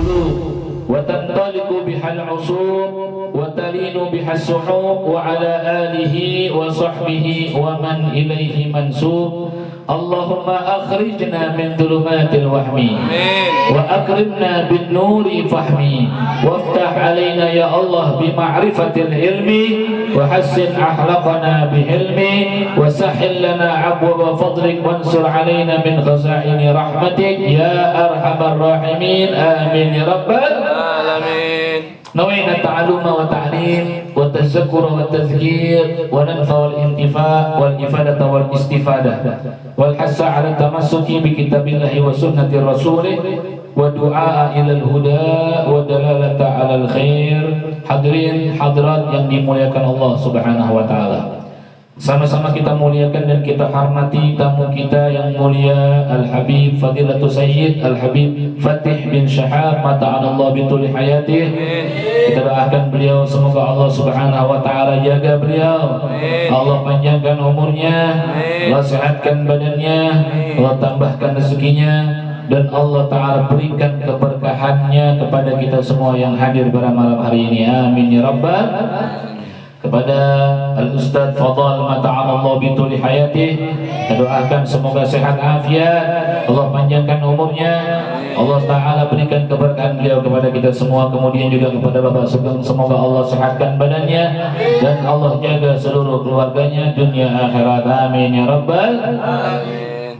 القلوب وتنطلق بها العصور وتلين بها السحوب وعلى آله وصحبه ومن إليه منسوب اللهم أخرجنا من ظلمات الوهم وأكرمنا بالنور فهمي وافتح علينا يا الله بمعرفة العلم وحسن أخلاقنا بعلم وسهل لنا أبواب فضلك وانصر علينا من خزائن رحمتك يا أرحم الراحمين آمين يا رب العالمين. نوينا التعلم والتعليم والتذكر والتذكير وننفع والانتفاع والإفادة والاستفادة والحث على التمسك بكتاب الله وسنة رسوله ودعاء إلى الهدى ودلالة على الخير. Hadirin hadirat yang dimuliakan Allah Subhanahu wa taala. Sama-sama kita muliakan dan kita hormati tamu kita yang mulia Al-Habib Fadilatul Sayyid Al-Habib Fatih bin Syahab mata'anallah bituli hayatih. Kita doakan beliau semoga Allah Subhanahu wa taala jaga beliau, Allah panjangkan umurnya, Allah sehatkan badannya, Allah tambahkan rezekinya, dan Allah Ta'ala berikan keberkahannya kepada kita semua yang hadir pada malam hari ini. Amin ya rabbal. Kepada Al-Ustaz Fadal mata'anallah bituli hayatih, kita doakan semoga sehat afiat, Allah panjangkan umurnya, Allah Ta'ala berikan keberkahan beliau kepada kita semua. Kemudian juga kepada Bapak Sugeng, semoga Allah sehatkan badannya dan Allah jaga seluruh keluarganya dunia akhirat. Amin ya rabbal.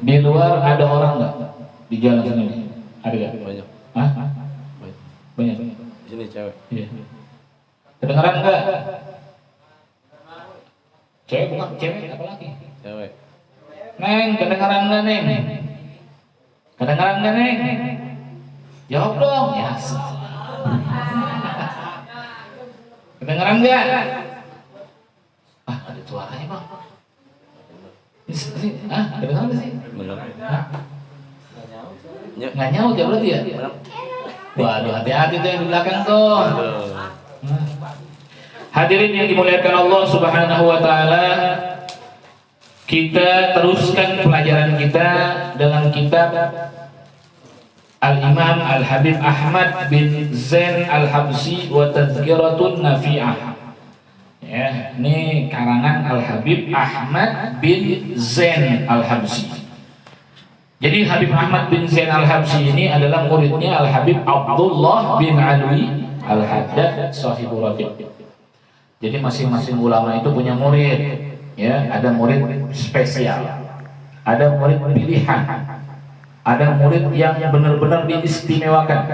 Di luar ada orang nggak? Di jalan sini ada nggak? Banyak. Hah? Banyak. Di sini cewek. Iya. Kedengaran nggak? Cewek bukan cewek apa lagi? Cewek. Neng, kedengaran nggak Neng? Kedengaran nggak Neng? Jawab dong. Ya salah. Kedengaran nggak? Ah, ada suaranya bang. Ah, kedengaran nggak sih? Benar. Nggak nyaut ya berarti ya? Waduh, hati-hati tuh yang di belakang tuh. Hadirin yang dimuliakan Allah Subhanahu wa taala, kita teruskan pelajaran kita dengan kitab Al-Imam Al-Habib Ahmad bin Zain Al-Habsyi wa Tadhkiratun Nafi'ah. Ya, ini karangan Al-Habib Ahmad bin Zain Al-Habsyi. Jadi Habib Ahmad bin Zain Al-Habsyi ini adalah muridnya Al-Habib Abdullah bin Alwi Al-Haddad Sahibul Rafiq. Jadi masing-masing ulama itu punya murid, ya, ada murid spesial, ada murid pilihan, ada murid yang benar-benar diistimewakan.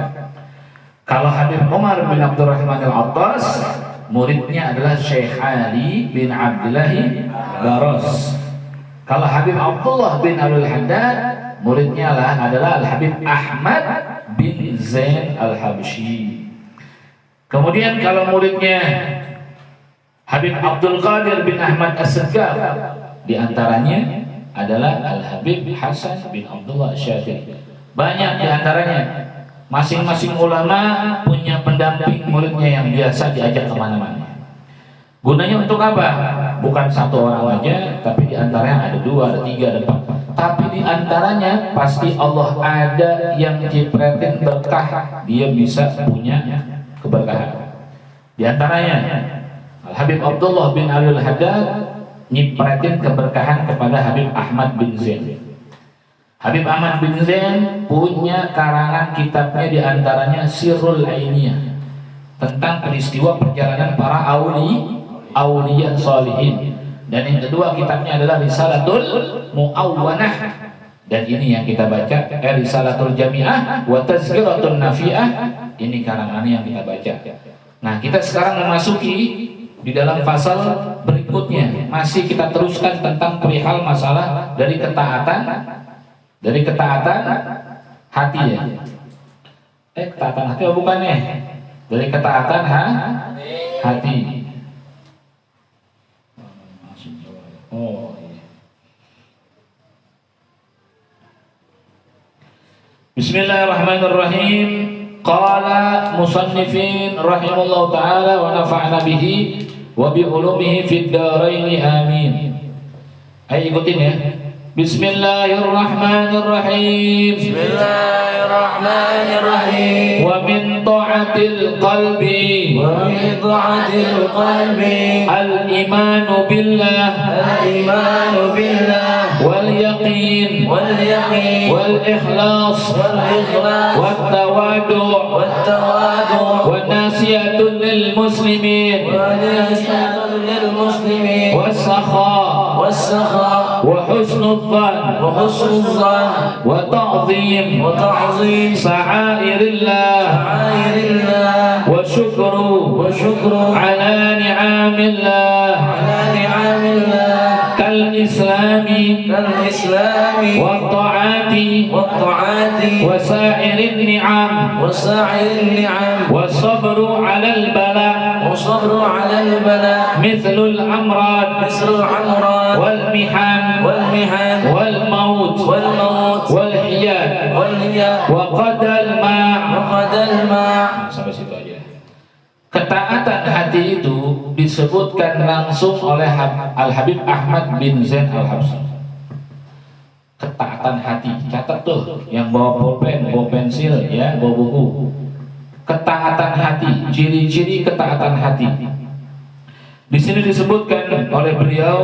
Kalau Habib Umar bin Abdurrahman Al-Attas, muridnya adalah Syekh Ali bin Abdullah Baros. Kalau Habib Abdullah bin Alwi Al-Haddad, muridnya adalah Al-Habib Ahmad bin Zain Al-Habsyi. Kemudian kalau muridnya Habib Abdul Qadir bin Ahmad As-Segaf, diantaranya adalah Al-Habib Hasan bin Abdullah Syadili. Banyak diantaranya. Masing-masing ulama punya pendamping muridnya yang biasa diajak kemana-mana. Gunanya untuk apa? Bukan satu orang aja, tapi diantaranya ada 2, ada 3, ada 4. Tapi diantaranya pasti Allah ada yang cipretin berkah, dia bisa punya keberkahan. Diantaranya Al-Habib Abdullah bin Ali Al-Haddad nyipretin keberkahan kepada Habib Ahmad bin Zain. Habib Ahmad bin Zain punya karangan kitabnya, diantaranya Sirrul Ainiyah, tentang peristiwa perjalanan para auliya sholihin. Dan yang kedua kitabnya adalah Risalatul Mu'awwanah. Dan ini yang kita baca, Risalatul Jami'ah wa Tazkiratun Nafi'ah. Ini karangannya yang kita baca. Nah, kita sekarang memasuki di dalam pasal berikutnya, masih kita teruskan tentang perihal masalah dari ketaatan hati ya. Ketaatan hati oh bukan ya? Dari ketaatan hati. Oh. Bismillahirrahmanirrahim. Qala musannifin rahimallahu ta'ala wa nafa'na bihi wa bi ulumihi fid dharain amin. Ayo ikutin ya. Bismillahirrahmanirrahim. Bismillahirrahmanirrahim. Wa min ta'atil qalbi al-imanu billah wal yaqin wal ikhlas wat tawadu' wa nasiyatun lil muslimin was sakha wa husnul dhan wa ta'zim sa'airillah wa syukru ala ni'amillah kal islami wa ta'ati wa sa'irin ni'am wa sabru ala al-bala mithlul amrad wal mihan wal maut wal hiyad wa qadal ma' sampai situ aja. Ketaatan hati itu disebutkan langsung oleh Al-Habib Ahmad bin Zain Al-Habsyi. Ketaatan hati, catat tuh yang bawa pulpen, bawa pensil, ya, bawa buku. Ketaatan hati, ciri-ciri ketaatan hati. Di sini disebutkan oleh beliau,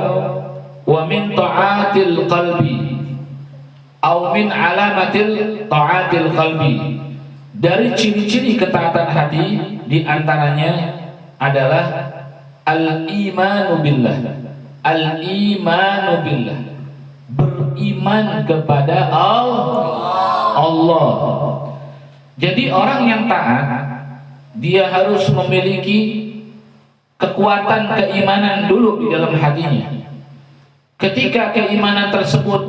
wa min ta'atil qalbi, au min alamatil ta'atil qalbi. Dari ciri-ciri ketaatan hati diantaranya adalah al-imanu billah. Al-imanu billah, beriman kepada Allah. Jadi orang yang taat, dia harus memiliki kekuatan keimanan dulu di dalam hatinya. Ketika keimanan tersebut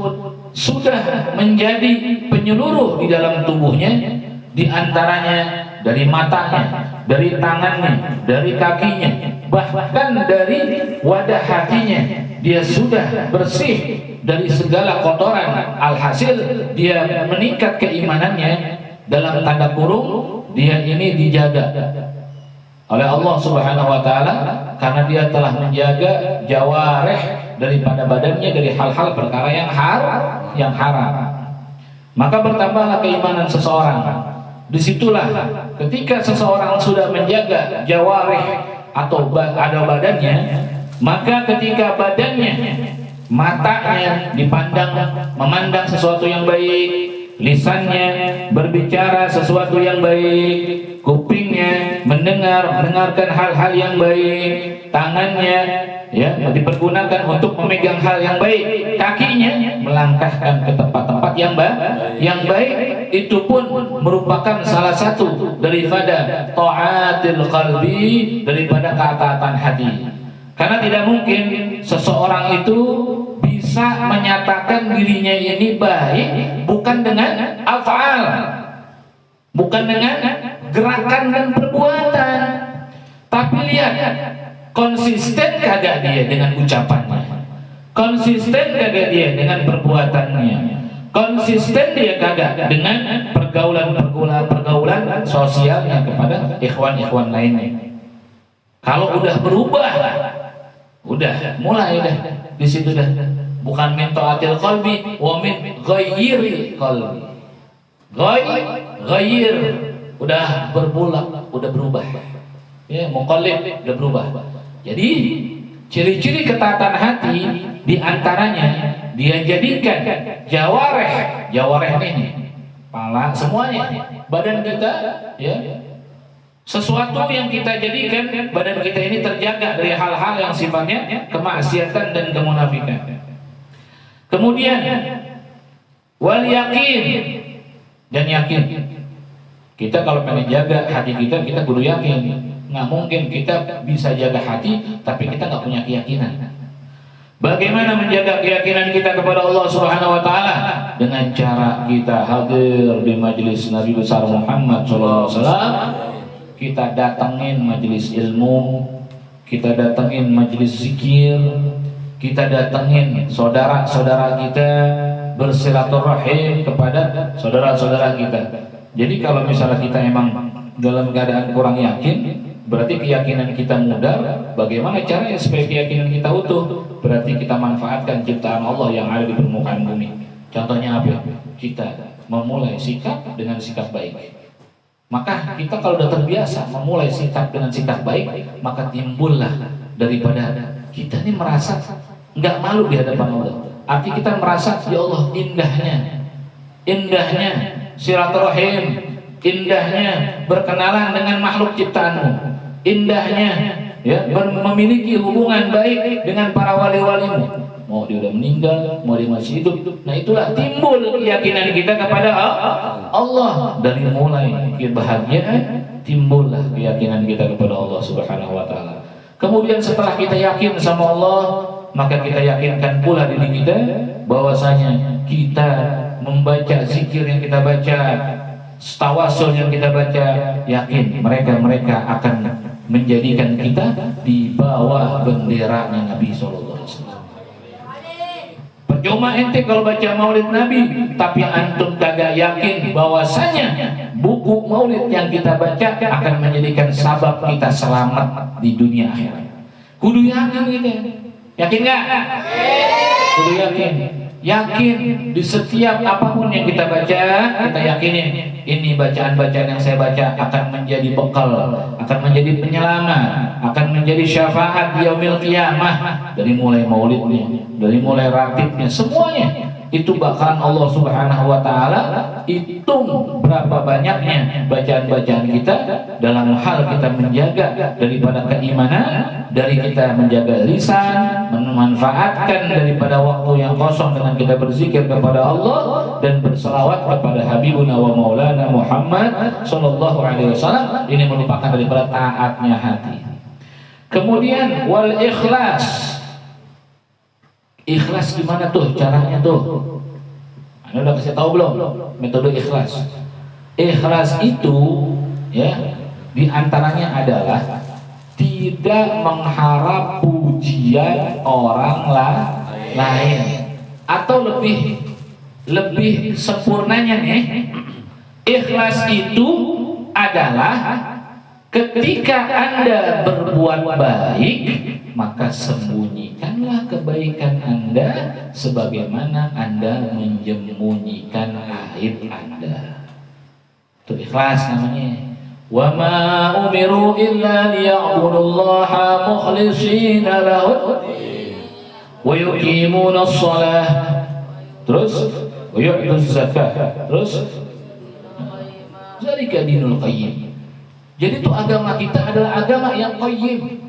sudah menjadi penyeluruh di dalam tubuhnya, di antaranya dari matanya, dari tangannya, dari kakinya, bahkan dari wadah hatinya, dia sudah bersih dari segala kotoran. Alhasil dia meningkat keimanannya, dalam tanda kurung dia ini dijaga oleh Allah Subhanahu wa taala karena dia telah menjaga jawareh daripada badannya dari hal-hal perkara yang haram. Maka bertambahlah keimanan seseorang. Disitulah ketika seseorang sudah menjaga jawareh atau ada badannya, maka ketika badannya, matanya dipandang memandang sesuatu yang baik, lisannya berbicara sesuatu yang baik, kupingnya mendengarkan hal-hal yang baik, tangannya ya dipergunakan untuk memegang hal yang baik, kakinya melangkahkan ke tempat-tempat yang baik, itu pun merupakan salah satu daripada ta'atil qalbi, daripada ketaatan hati. Karena tidak mungkin seseorang itu bisa menyatakan dirinya ini baik bukan dengan af'al, bukan dengan gerakan dan perbuatan. Tapi lihat, konsisten kagak dia dengan ucapannya, konsisten kagak dia dengan perbuatannya, konsisten dia kagak dengan pergaulan sosialnya kepada ikhwan-ikhwan lainnya. Kalau udah berubah, udah mulai dah di situ dah. Bukan min ta'atil qalbi wa min ghayyiri qalbi. Ghayyir udah berubah. Ya, muqallib udah berubah. Jadi ciri-ciri ketaatan hati diantaranya dia jadikan jawareh ini, kepala, semuanya, badan kita, ya, sesuatu yang kita jadikan badan kita ini terjaga dari hal-hal yang sifatnya kemaksiatan dan kemunafikan. Kemudian wal yakin, dan yakin. Kita kalau pengen jaga hati kita kudu yakin. Nggak mungkin kita bisa jaga hati tapi kita nggak punya keyakinan. Bagaimana menjaga keyakinan kita kepada Allah Subhanahu wa taala? Dengan cara kita hadir di majelis Nabi besar Muhammad SAW. Kita datengin majelis ilmu, kita datengin majelis zikir, kita datengin saudara-saudara kita, bersilaturahim kepada saudara-saudara kita. Jadi kalau misalnya kita emang dalam keadaan kurang yakin, berarti keyakinan kita mudar. Bagaimana caranya supaya keyakinan kita utuh? Berarti kita manfaatkan ciptaan Allah yang ada di permukaan bumi. Contohnya apa? Kita memulai sikap dengan sikap baik. Maka kita kalau sudah terbiasa memulai sikap dengan sikap baik, maka timbullah daripada kita ini merasa nggak malu di hadapan Allah. Arti kita merasa, ya Allah, indahnya silaturahim, indahnya berkenalan dengan makhluk ciptaanmu, indahnya ya memiliki hubungan baik dengan para wali-walimu. Mau dia udah meninggal, mau dia masih hidup. Nah itulah timbul keyakinan kita kepada Allah. Dari mulai kebahagiaan, timbullah keyakinan kita kepada Allah Subhanahu wa Ta'ala. Kemudian setelah kita yakin sama Allah, maka kita yakinkan pula diri kita bahwasanya kita membaca zikir yang kita baca, tawasul yang kita baca, yakin mereka akan menjadikan kita di bawah benderanya Nabi SAW. Percuma ente kalau baca maulid Nabi, tapi antum kagak yakin bahwasanya buku maulid yang kita baca akan menjadikan sabab kita selamat di dunia akhirat. Kudu yakin gitu. Yakin nggak? Kudu yakin. Yakin di setiap apapun yang kita baca, kita yakinin ini bacaan-bacaan yang saya baca akan menjadi bekal, akan menjadi penyelamat, akan menjadi syafaat di yaumil qiyamah. Dari mulai maulidnya, dari mulai ratibnya, semuanya itu bakalan Allah Subhanahu wa Ta'ala hitung berapa banyaknya bacaan-bacaan kita dalam hal kita menjaga daripada keimanan, dari kita menjaga lisan, memanfaatkan daripada waktu yang kosong dengan kita berzikir kepada Allah dan berselawat kepada Habibuna wa Maulana Muhammad Sallallahu Alaihi Wasallam. Ini merupakan daripada taatnya hati. Kemudian wal ikhlas. Ikhlas gimana tuh caranya tuh? Anda udah kasih tahu belum metode ikhlas? Ikhlas itu ya diantaranya adalah tidak mengharap pujian orang lain, atau lebih sempurnanya nih, ikhlas itu adalah ketika Anda berbuat baik, maka sembunyikanlah kebaikan Anda sebagaimana Anda menyembunyikan aib Anda. Itu ikhlas namanya. Wa ma umiru illa liya'budullaha mukhlishina lahu wa yuqimuna shalah, terus wa yu'tuz zakah, terus zalika dinul qayyim. Jadi itu agama kita adalah agama yang qayyim.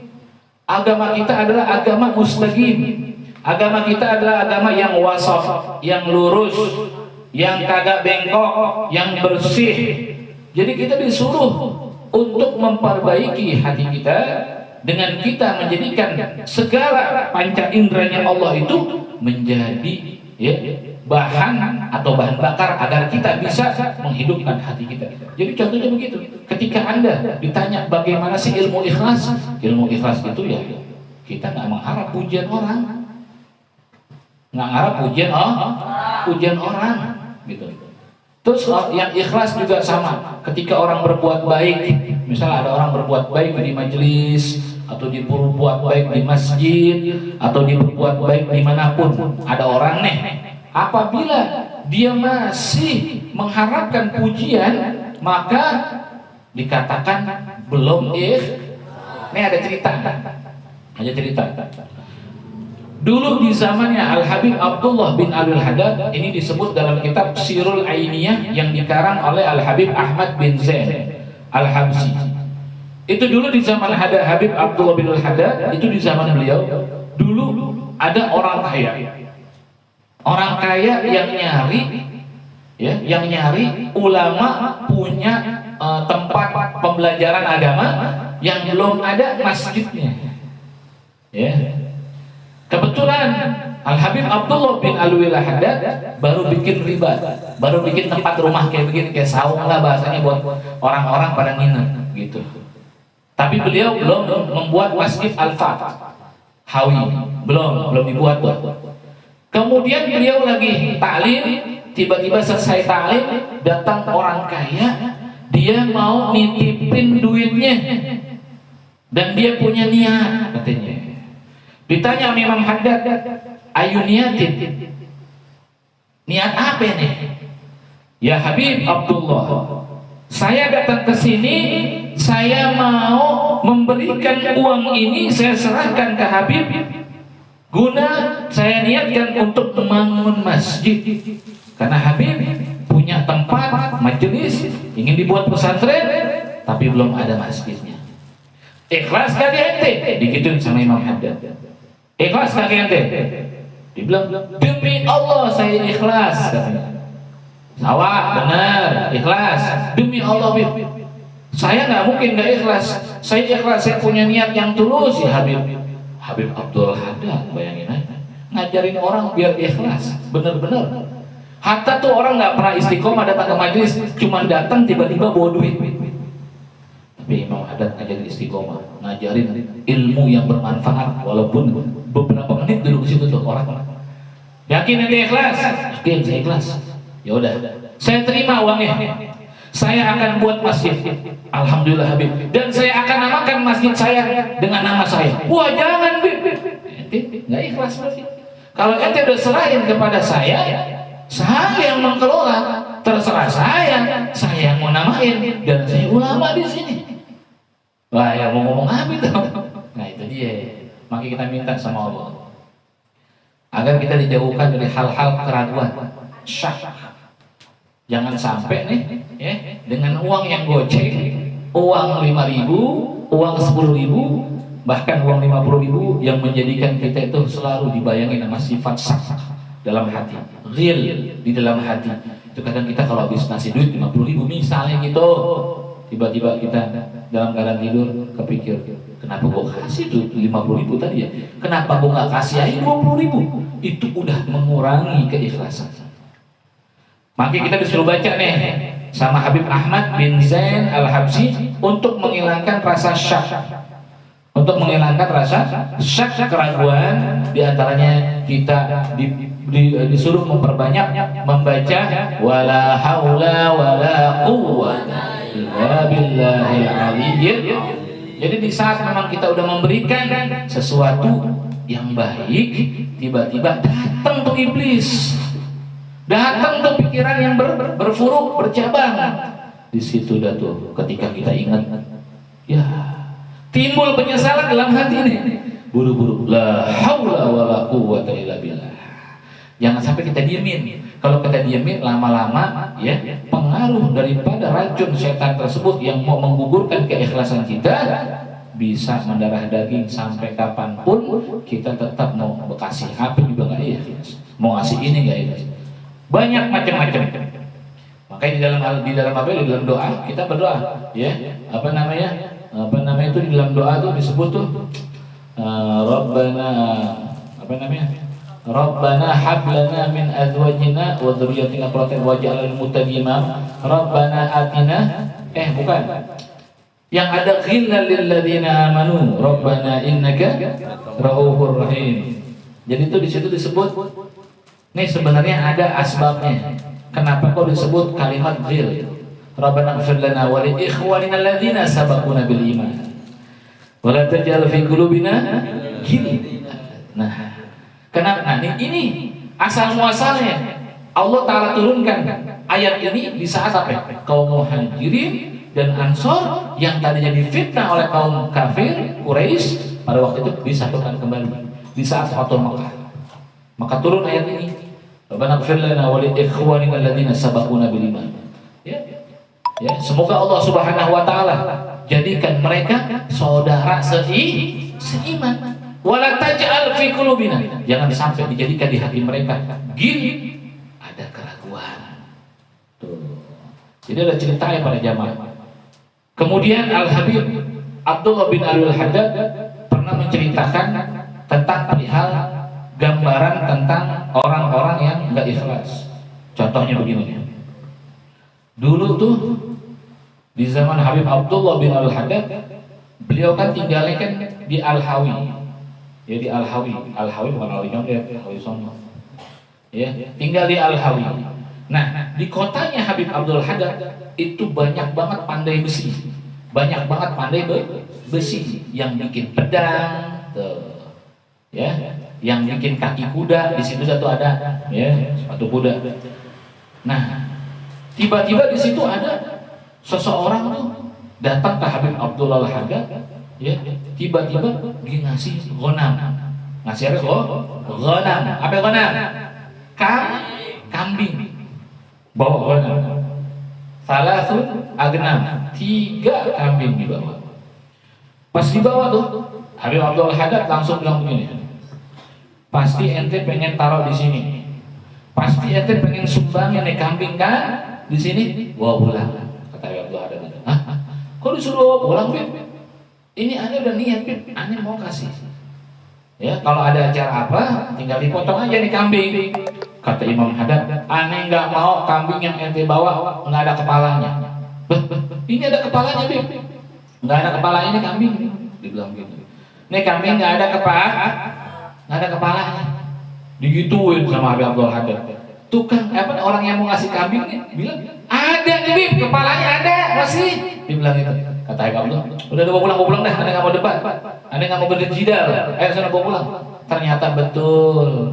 Agama kita adalah agama mustaqim. Agama kita adalah agama yang wasaf, yang lurus, yang kagak bengkok, yang bersih. Jadi kita disuruh untuk memperbaiki hati kita dengan kita menjadikan segala panca inderanya Allah itu menjadi ya, bahan atau bahan bakar agar kita bisa menghidupkan hati kita. Jadi contohnya begitu. Ketika Anda ditanya bagaimana sih ilmu ikhlas? Ilmu ikhlas itu ya kita nggak mengharap pujian orang, nggak mengharap pujian orang, gitu. Terus yang ikhlas juga sama. Ketika orang berbuat baik, misalnya ada orang berbuat baik di majelis, atau dia berbuat baik di masjid, atau dia berbuat baik dimanapun, ada orang nih, apabila dia masih mengharapkan pujian, maka dikatakan belum Ini ada cerita. Dulu di zamannya Al-Habib Abdullah bin Alul Haddad, ini disebut dalam kitab Sirul Ainiyah yang dikarang oleh Al-Habib Ahmad bin Zain Al-Habsi. Itu dulu di zaman Habib Abdullah bin Alul Haddad, itu di zaman beliau, dulu ada orang kaya. Orang kaya yang nyari ulama punya tempat pembelajaran agama yang belum ada masjidnya. Ya. Kebetulan Al-Habib Abdullah bin Alul Haddad baru bikin riba, baru bikin tempat rumah kayak begini, kayak saung lah bahasanya buat orang-orang pada nginep gitu. Tapi beliau belum membuat Masjid Al-Fatah Hawi, belum dibuat tuh. Kemudian beliau lagi taklim, tiba-tiba selesai taklim datang orang kaya, dia mau nitipin duitnya dan dia punya niat katanya. Ditanya Imam Haddad, ayu niatin, niat apa nih? Ya Habib Abdullah, Saya datang ke sini, saya mau memberikan uang ini, saya serahkan ke Habib guna saya niatkan untuk membangun masjid. Karena Habib punya tempat majelis, ingin dibuat pesantren, tapi belum ada masjidnya. Ikhlas kali ente? Digituin sama Imam Haddad. Ikhlas kali ente? Dibilang, demi Allah saya ikhlas, katanya. Sawah, benar, ikhlas. Demi Allah, Habib, saya nggak mungkin nggak ikhlas. Saya ikhlas, saya punya niat yang tulus ya Habib. Habib Abdul Haddad, bayangin aja, ngajarin orang biar ikhlas, bener-bener. Hatta tuh orang nggak pernah istiqomah datang ke majelis, cuma datang tiba-tiba bawa duit. Tapi Imam Haddad ngajarin istiqomah, ngajarin ilmu yang bermanfaat, walaupun beberapa menit duduk di situ tuh orang. Yakin nanti ikhlas? Yakin, saya ikhlas. Ya udah, saya terima uangnya. Saya akan buat masjid. Alhamdulillah Habib. Dan saya akan namakan masjid saya dengan nama saya. Wah jangan Habib. Ente nggak ikhlas berarti. Kalau ente udah serahin kepada saya yang mengelola. Terserah saya yang mau namain dan saya ulama di sini. Wah ya mau ngomong apa itu? Nah itu dia. Maka kita minta sama Allah agar kita dijauhkan dari hal-hal keraguan, syak. Jangan sampai nih, ya, dengan uang yang goceng, uang 5.000, uang 10.000, bahkan uang 50.000 yang menjadikan kita itu selalu dibayangi sama sifat syak dalam hati, ghil di dalam hati. Itu kadang kita kalau habis ngasih duit 50.000 misalnya gitu, tiba-tiba kita dalam keadaan tidur kepikir, kenapa gua kasih duit 50.000 tadi ya? Kenapa gua nggak kasih aja 20.000? Itu udah mengurangi keikhlasan. Maka kita disuruh baca nih sama Habib Ahmad bin Zain Al-Habsyi untuk menghilangkan rasa syak. Untuk menghilangkan rasa syak, keraguan, diantaranya kita disuruh memperbanyak membaca wala haula wala quwwata illa billahil aliyyil. Jadi di saat memang kita udah memberikan sesuatu yang baik, tiba-tiba datang tuh iblis. Datang tuh pikiran yang berfuruk, bercabang. Di situ dah tuh ketika kita ingat, ya timbul penyesalan dalam hati ini. Buru-buru, la haula wala quwwata illa billah. Jangan sampai kita diemin. Kalau kita diemin lama-lama, ya pengaruh daripada racun setan tersebut yang mau menggugurkan keikhlasan kita bisa mendarah daging sampai kapanpun kita tetap mau kasih apa juga nggak ikhlas, mau ngasih ini nggak ikhlas. Banyak macam-macam. Makanya di dalam apa? Di dalam doa kita berdoa, ya. Apa namanya itu di dalam doa tuh disebut tuh Rabbana hab lana min azwajina wa dzurriyyatina qurrata waj'alna lil muttaqina Rabbana atina bukan. Yang ada ghillal lil ladzina amanu Rabbana innaka raufur rahim. Jadi itu di situ disebut. Nih sebenarnya ada asbabnya. Kenapa kok disebut kalimat ghil? Rabbana ighfir lana wa li ikhwanina alladzina sabaquna bil iman. Wa la taj'al fi qulubina ghil. Nah, kenapa? Nah, ini asal muasalnya. Allah Ta'ala turunkan ayat ini di saat apa? Kaum Muhajirin dan Ansor yang tadinya difitnah oleh kaum kafir Quraisy pada waktu itu disatukan kembali di saat Fathul Makkah. Maka turun ayat ini. Rabbana ighfir lana wa li ikhwanina alladzina sabaquna bil iman. Ya. Ya, semoga Allah Subhanahu wa taala jadikan mereka saudara seiman. Wala taj'al fi qulubina. Jangan sampai dijadikan di hati mereka gil ada keraguan. Tuh. Jadi ada ceritanya para jamaah. Kemudian Al-Habib Abdullah bin Alwi Al-Haddad pernah menceritakan tentang perihal gambaran tentang orang-orang yang enggak ikhlas. Contohnya begini. Dulu tuh di zaman Habib Abdullah bin Al-Haddad, beliau kan tinggalnya kan di Al-Hawi. Ya di Al-Hawi. Al-Hawi bukan Al-Hawi Condet, Al-Hawi Songo. Ya, tinggal di Al-Hawi. Nah, di kotanya Habib Abdul Haddad itu banyak banget pandai besi. Banyak banget pandai besi yang bikin pedang, tuh. Ya, yang bikin kaki kuda, di situ tuh ada, ya, sepatu kuda. Nah, tiba-tiba di situ ada seseorang tuh datang ke Habib Abdullah Al-Haddad, ya, tiba-tiba dia ngasih ghanam. Ngasih apa? Ghanam. Apa ghanam? Kambing. Bawa ghanam. Salasun agnam. 3 kambing dibawa. Pas dibawa tuh, Habib Abdullah Al-Haddad langsung bilang begini, pasti ente pengen taruh di sini. Pasti ente pengen sumbangin nih kambing kan di sini. Bawa pulang. Kata Habib Abdullah Al-Haddad. Hah? Kok disuruh bawa pulang, Bib? Ini aneh udah niat, Bib. Aneh mau kasih. Ya, kalau ada acara apa, tinggal dipotong aja nih kambing. Kata Imam Haddad, aneh nggak mau kambing yang ente bawa nggak ada kepalanya. Ini ada kepalanya, Bib. Nggak ada kepalanya ini kambing. Dibilang gitu. Ini kambing nggak ada kepalanya. Digituin sama Habib Abdullah Haddad. Tukang orang yang mau ngasih kambing nih bilang, ada nih, Bib, kepalanya ada, masih. Dibilang gitu. Kata Habib Abdullah, udah bawa pulang dah, aneh nggak mau debat, aneh nggak mau berdijidal, ayo sana bawa pulang. Ternyata betul,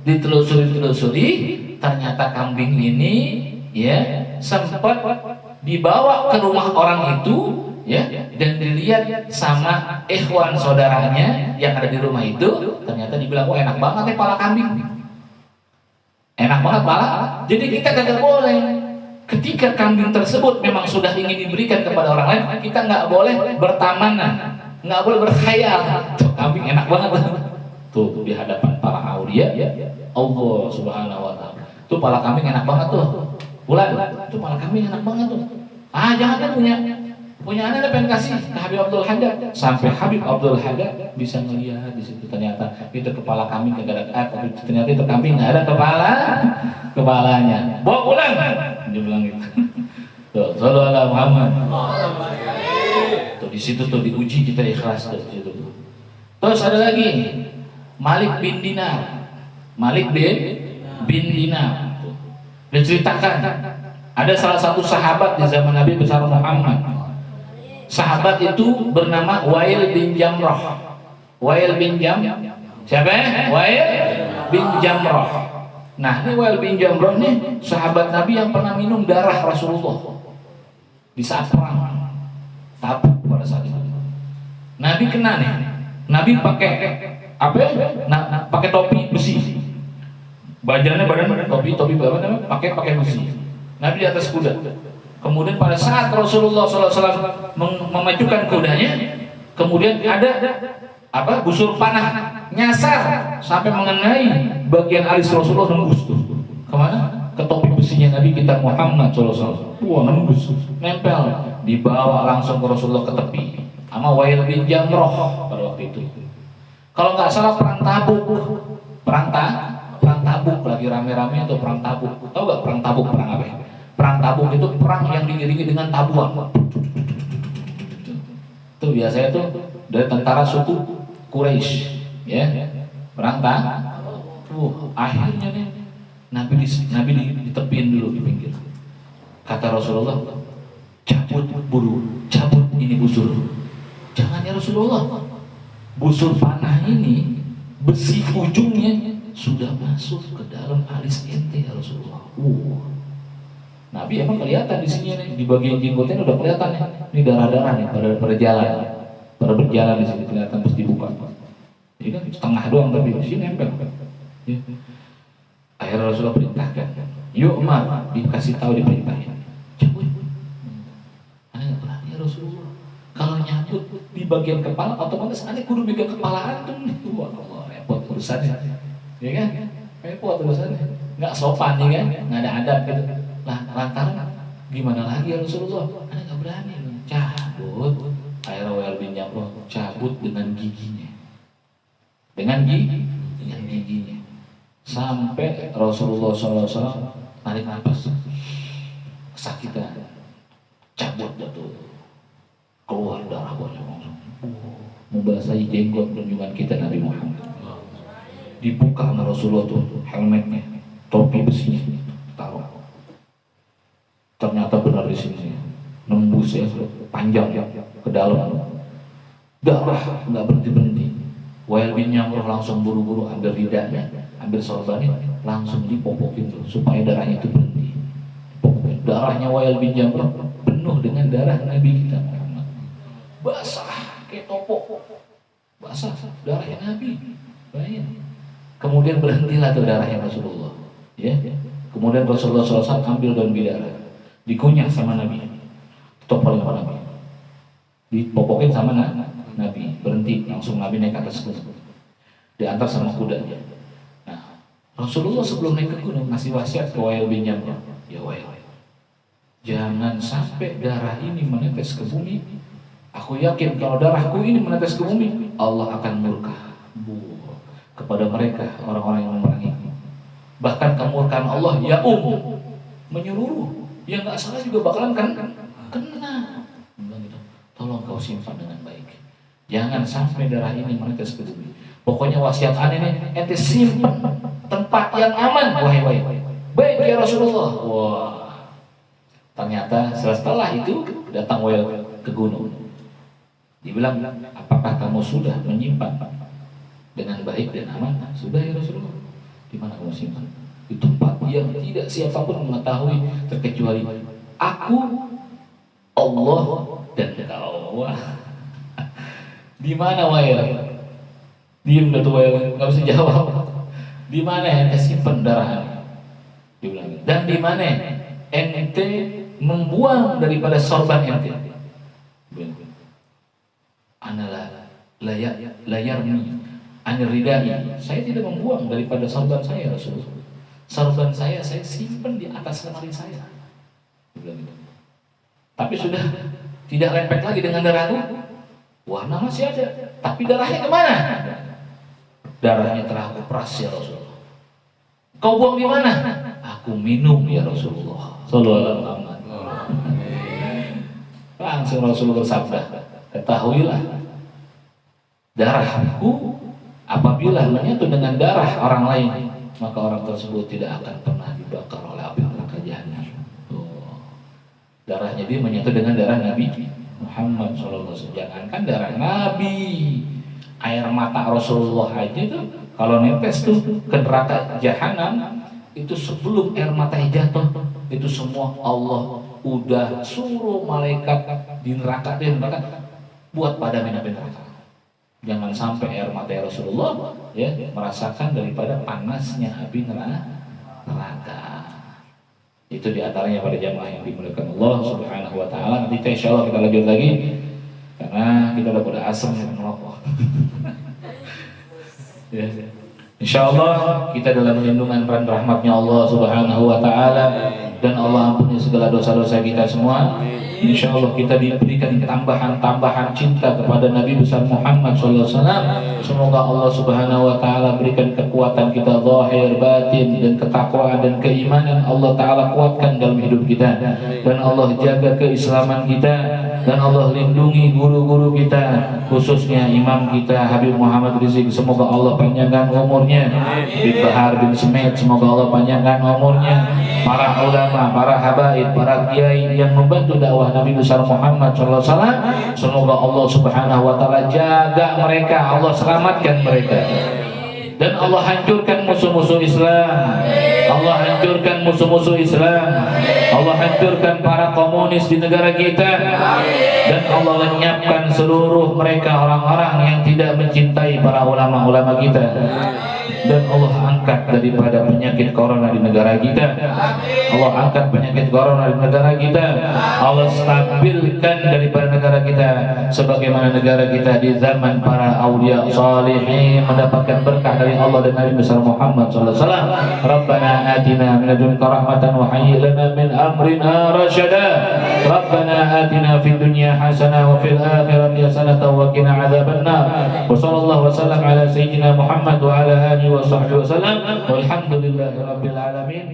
ditelusuri, ternyata kambing ini ya sempat dibawa ke rumah orang itu, ya, dan dilihat sama ikhwan saudaranya yang ada di rumah itu. Ternyata dibilang, oh enak banget ya pala kambing, enak banget pala. Jadi kita kagak boleh, ketika kambing tersebut memang sudah ingin diberikan kepada orang lain, kita nggak boleh bertamanan, nggak boleh berkhayal. Tuh kambing enak banget tuh di hadapan para aulia Allah Subhanahu wa Ta'ala. Tuh pala kambing enak banget tuh. Bulan, tuh pala kambing enak banget tuh. Jangan kan punya anak pengen kasih ke Habib Abdul Haddad. Sampai Habib Abdul Haddad bisa melihat di situ, ternyata itu kepala kambing nggak ada, ternyata itu kambing nggak ada kepalanya. Bawa pulang, dia bilang gitu. Tuh, sallallahu alaihi Muhammad. Tuh di situ tuh diuji kita ikhlas tuh di situ. Terus ada lagi Malik bin Dinar. Diceritakan ada salah satu sahabat di zaman Nabi besar Muhammad. Sahabat itu bernama Wail bin Jamrah. Siapa? Wail bin Jamrah. Nah, ini Wail bin Jamrah nih sahabat Nabi yang pernah minum darah Rasulullah di saat perang Tabuk pada saat itu. Nabi kena nih. Nabi pakai apa? Pakai topi besi. Badan topi apa namanya? Pakai besi. Nabi di atas kuda. Kemudian pada saat Rasulullah SAW memajukan kudanya, kemudian ada busur panah nyasar sampai mengenai bagian alis Rasulullah, nembus tuh. Kemana? Ke topi besinya Nabi kita Muhammad SAW. Wah, nembus, nempel, dibawa langsung ke Rasulullah ke tepi. Sama Wail bin Jamrah pada waktu itu. Kalau nggak salah perang Tabuk lagi rame-rame atau perang Tabuk. Tahu nggak perang Tabuk perang apa? Perang Tabuk itu perang yang diiringi dengan tabuan. Itu biasanya tuh dari tentara suku Quraisy, ya. Perang Tabuk. Akhirnya nih Nabi ditepin dulu di pinggir. Kata Rasulullah, cabut ini busur. Jangan ya Rasulullah. Busur panah ini besi ujungnya sudah masuk ke dalam alis ente ya Rasulullah. Nabi emang kelihatan di sini nih, di bagian jenggotnya udah kelihatan nih. Ini darah-darah nih pada berjalan di sini kelihatan terus dibuka. Jadi kan setengah doang tapi di sini nempel. Ya. Akhirnya Rasulullah perintahkan, yuk Umar, dikasih tahu diperintahin. Cabut. Aneh berani ya Rasulullah. Kalau nyabut di bagian kepala, otomatis aneh kudu megang kepala antum. Wah, Allah, repot urusannya. Ya kan? Repot urusannya. Nggak sopan nih kan? Nggak ada adab gitu. Lah, lantaran gimana lagi ya Rasulullah? Aneh nggak berani. Cabut. Akhirnya Wail bin Jamrah cabut dengan giginya. Dengan giginya. Sampai Rasulullah SAW tarik nafas, kesakitan, cabut jatuh, keluar darah banyak langsung, membasahi jenggot tunjungan kita Nabi Muhammad. Dibuka sama Rasulullah tuh helmetnya, topi besinya, taruh. Ternyata benar di sini, nembus ya, panjang ya, ke dalam. Darah nggak berhenti. Wail bin Jamrah langsung buru-buru ambil lidahnya, ambil sorbannya, langsung dipopokin tuh supaya darahnya itu berhenti. Darahnya Wail bin Jamrah penuh dengan darah Nabi kita Muhammad. Basah kayak topok. Basah darahnya Nabi. Bayangin. Kemudian berhentilah tuh darahnya Rasulullah. Ya. Kemudian Rasulullah SAW ambil daun bidara, dikunyah sama Nabi. Topolin sama Nabi. Dipopokin sama Nabi. Berhenti, langsung Nabi naik ke atas kuda. Diantar sama kudanya. Nah, Rasulullah sebelum naik ke gunung ngasih wasiat ke Wail bin Jamrah. Ya Wail, jangan sampai darah ini menetes ke bumi. Aku yakin kalau darahku ini menetes ke bumi, Allah akan murka kepada mereka, orang-orang yang memerangi. Bahkan kemurkaan Allah ya menyeluruh. Yang nggak salah juga bakalan kena. Tolong kau simpan dengan baik. Jangan sampai darah ini menetes ke bumi. Pokoknya wasiat aneh ini ente simpan tempat yang aman. Wahai. Baik ya Rasulullah. Wah. Ternyata setelah itu datang Wail ke gunung. Dibilang, apakah kamu sudah menyimpan dengan baik dan aman? Sudah ya Rasulullah. Di mana kamu simpan? Di tempat yang tidak siapapun mengetahui terkecuali aku, Allah dan kau. Di mana Wail? Diam dah tuh Wail, nggak bisa jawab. Di mana ente simpan darahnya? Dibilang. Dan di mana ente membuang daripada sorban ente? Analah layarni aniridai. Saya tidak membuang daripada sorban saya Rasulullah. Sorban saya simpan di atas lemari saya. Tapi sudah tidak lempet lagi dengan darahku. Warna masih ada, tapi darahnya kemana? Darahnya telah aku peras ya Rasulullah. Kau buang di mana? Aku minum ya Rasulullah. Sallallahu alaihi wasallam. Langsung Rasulullah bersabda, ketahuilah, darahku apabila menyatu dengan darah orang lain, maka orang tersebut tidak akan pernah dibakar oleh api neraka jahanam. Darahnya dia menyatu dengan darah Nabi Muhammad SAW. Jangankan darah Nabi, air mata Rasulullah aja tuh kalau netes tuh ke neraka jahanam, itu sebelum air matanya jatuh, itu semua Allah udah suruh malaikat di neraka buat padamin api neraka. Jangan sampai air mata Rasulullah ya merasakan daripada panasnya api neraka. Itu diantaranya pada jamaah yang dimuliakan Allah Subhanahu Wa Taala. Nanti insya Allah kita lanjut lagi karena kita udah pada asam ya ngerokok. Ya. Insya Allah kita dalam lindungan dan rahmatnya Allah Subhanahu Wa Taala dan Allah ampuni segala dosa-dosa kita semua. Insya Allah kita diberikan tambahan cinta kepada Nabi besar Muhammad SAW. Semoga Allah Subhanahu Wa Taala berikan kekuatan kita zahir, batin dan ketakwaan dan keimanan Allah Taala kuatkan dalam hidup kita, dan Allah jaga keislaman kita, dan Allah lindungi guru-guru kita, khususnya imam kita Habib Muhammad Rizik. Semoga Allah panjangkan umurnya. Habib Bahar bin Smith, semoga Allah panjangkan umurnya. Para ulama, para habaib, para kiai yang membantu dakwah Nabi besar Muhammad SAW, semoga Allah Subhanahu Wa Taala jaga mereka, Allah selamatkan mereka, dan Allah hancurkan musuh-musuh Islam. Allah hancurkan musuh-musuh Islam. Allah hancurkan para komunis di negara kita, dan Allah lenyapkan seluruh mereka orang-orang yang tidak mencintai para ulama-ulama kita. Dan Allah angkat daripada penyakit corona di negara kita. Allah angkat penyakit corona di negara kita. Allah stabilkan daripada negara kita sebagaimana negara kita di zaman para aulia salihin mendapatkan berkah dari Allah dan Nabi besar Muhammad sallallahu alaihi wasallam. Rabbana atina min ladunka rahmatan wa hayyi lana min amrina rasyada. Rabbana atina fid dunya hasanah wa fil akhirati hasanah wa qina adzabannar. Wa sallallahu wasallam ala sayyidina Muhammad wa ala alihi wa sahbihi wasallam walhamdulillahi rabbil alamin.